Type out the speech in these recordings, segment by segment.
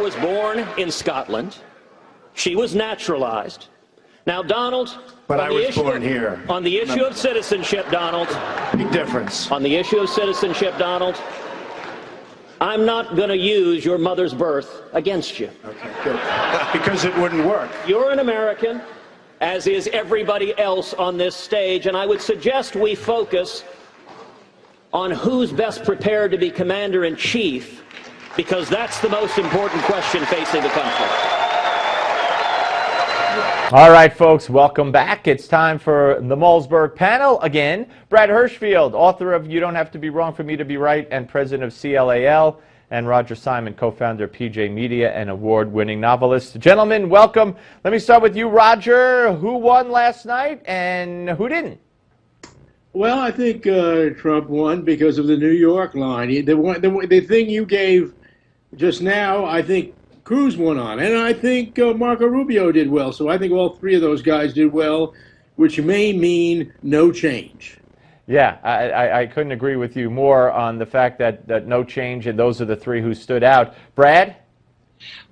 was born in Scotland. She was naturalized. Now, Donald... But I was born here. On the issue of citizenship, Donald... Big difference. On the issue of citizenship, Donald, I'm not going to use your mother's birth against you. Okay, good. Because it wouldn't work. You're an American, as is everybody else on this stage, and I would suggest we focus on who's best prepared to be commander-in-chief, because that's the most important question facing the country. All right, folks, welcome back. It's time for the Malzberg panel again. Brad Hirschfield, author of You Don't Have to Be Wrong for Me to Be Right and president of CLAL, and Roger Simon, co-founder of PJ Media and award-winning novelist. Gentlemen, welcome. Let me start with you, Roger. Who won last night and who didn't? Well, I think Trump won because of the New York line. The thing you gave just now, I think Cruz won on, and I think Marco Rubio did well. So I think all three of those guys did well, which may mean no change. Yeah, I couldn't agree with you more on the fact that no change, and those are the three who stood out. Brad?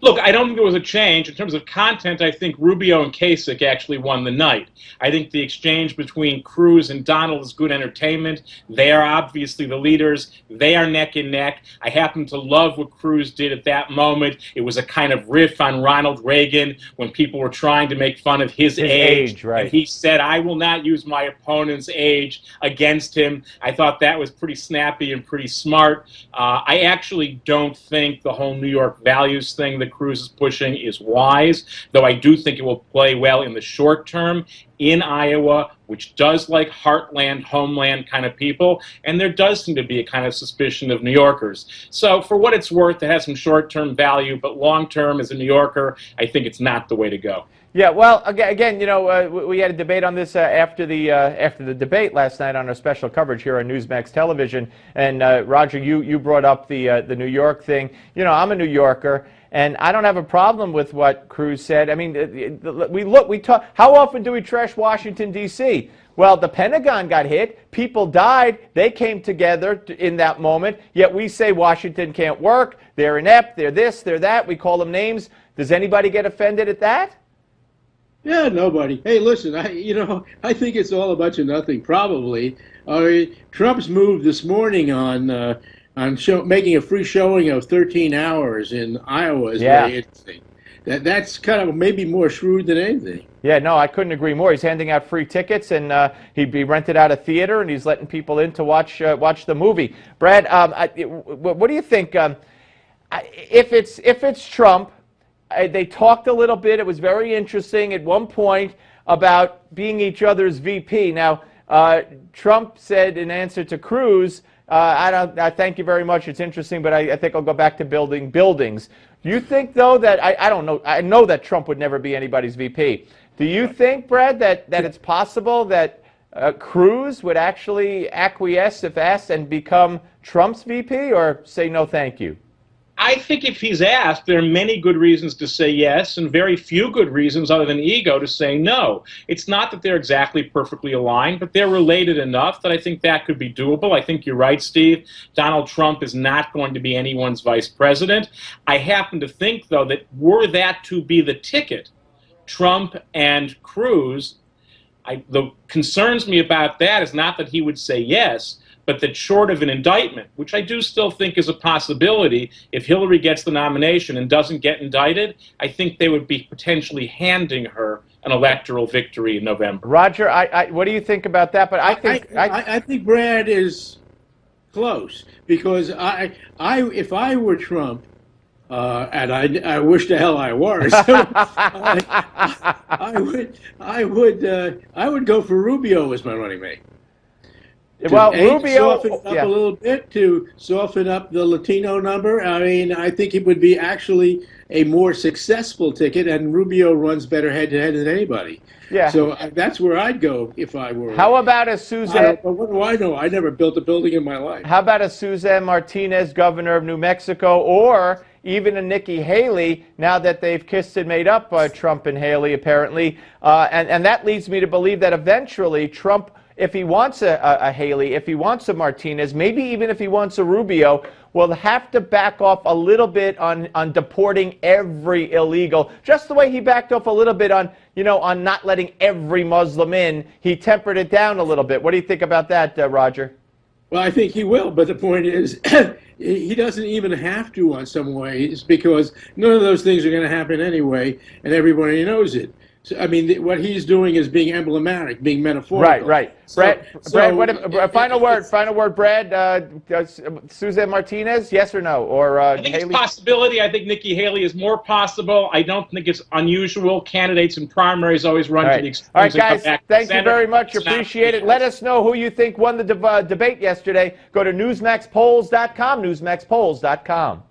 Look, I don't think there was a change. In terms of content, I think Rubio and Kasich actually won the night. I think the exchange between Cruz and Donald is good entertainment. They are obviously the leaders. They are neck and neck. I happen to love what Cruz did at that moment. It was a kind of riff on Ronald Reagan when people were trying to make fun of his age. Right. And he said, I will not use my opponent's age against him. I thought that was pretty snappy and pretty smart. I actually don't think the whole New York values thing that Cruz is pushing is wise, though I do think it will play well in the short term in Iowa, which does like heartland, homeland kind of people, and there does seem to be a kind of suspicion of New Yorkers. So for what it's worth, it has some short-term value, but long-term, as a New Yorker, I think it's not the way to go. Yeah, well, again, you know, we had a debate on this after the debate last night on our special coverage here on Newsmax Television, and Roger, you brought up the New York thing. You know, I'm a New Yorker, and I don't have a problem with what Cruz said. I mean, we talk. How often do we trash Washington, D.C.? Well, the Pentagon got hit. People died. They came together in that moment. Yet we say Washington can't work. They're inept. They're this. They're that. We call them names. Does anybody get offended at that? Yeah, nobody. Hey, listen, I think it's all a bunch of nothing, probably. Trump's move this morning on making a free showing of 13 hours in Iowa is very interesting. That's kind of maybe more shrewd than anything. Yeah, no, I couldn't agree more. He's handing out free tickets, and he rented out a theater, and he's letting people in to watch the movie. Brad, what do you think? If it's Trump, they talked a little bit. It was very interesting at one point about being each other's VP. Now, Trump said in answer to Cruz, I thank you very much. It's interesting, but I think I'll go back to building buildings. Do you think, though, that I don't know? I know that Trump would never be anybody's VP. Do you think, Brad, that it's possible that Cruz would actually acquiesce if asked and become Trump's VP, or say no, thank you? I think if he's asked, there are many good reasons to say yes and very few good reasons other than ego to say no. It's not that they're exactly perfectly aligned, but they're related enough that I think that could be doable. I think you're right, Steve. Donald Trump is not going to be anyone's vice president. I happen to think, though, that were that to be the ticket, Trump and Cruz, the concerns me about that is not that he would say yes, but that short of an indictment, which I do still think is a possibility, if Hillary gets the nomination and doesn't get indicted, I think they would be potentially handing her an electoral victory in November. Roger, what do you think about that? But I think Brad is close, because if I were Trump, and I wish the hell I were, so I would go for Rubio as my running mate. Well, Rubio, soften up a little bit to soften up the Latino number. I mean, I think it would be actually a more successful ticket, and Rubio runs better head-to-head than anybody. Yeah. So that's where I'd go if I were. How about a Suzanne? What do I know? I never built a building in my life. How about a Suzanne Martinez, governor of New Mexico, or even a Nikki Haley, now that they've kissed and made up, Trump and Haley, apparently. And that leads me to believe that eventually Trump, if he wants a Haley, if he wants a Martinez, maybe even if he wants a Rubio, will have to back off a little bit on deporting every illegal, just the way he backed off a little bit on, on not letting every Muslim in. He tempered it down a little bit. What do you think about that, Roger? Well, I think he will, but the point is, he doesn't even have to on some ways, because none of those things are going to happen anyway, and everybody knows it. So, I mean, what he's doing is being emblematic, being metaphorical. Right. Brad, final word, Brad. Suzanne Martinez, yes or no? Or I think Haley? it's a possibility. I think Nikki Haley is more possible. I don't think it's unusual. Candidates and primaries always run to the extremes. All right, guys, thank you Senate. very much. Appreciate it. Let us know who you think won the debate yesterday. Go to newsmaxpolls.com, newsmaxpolls.com.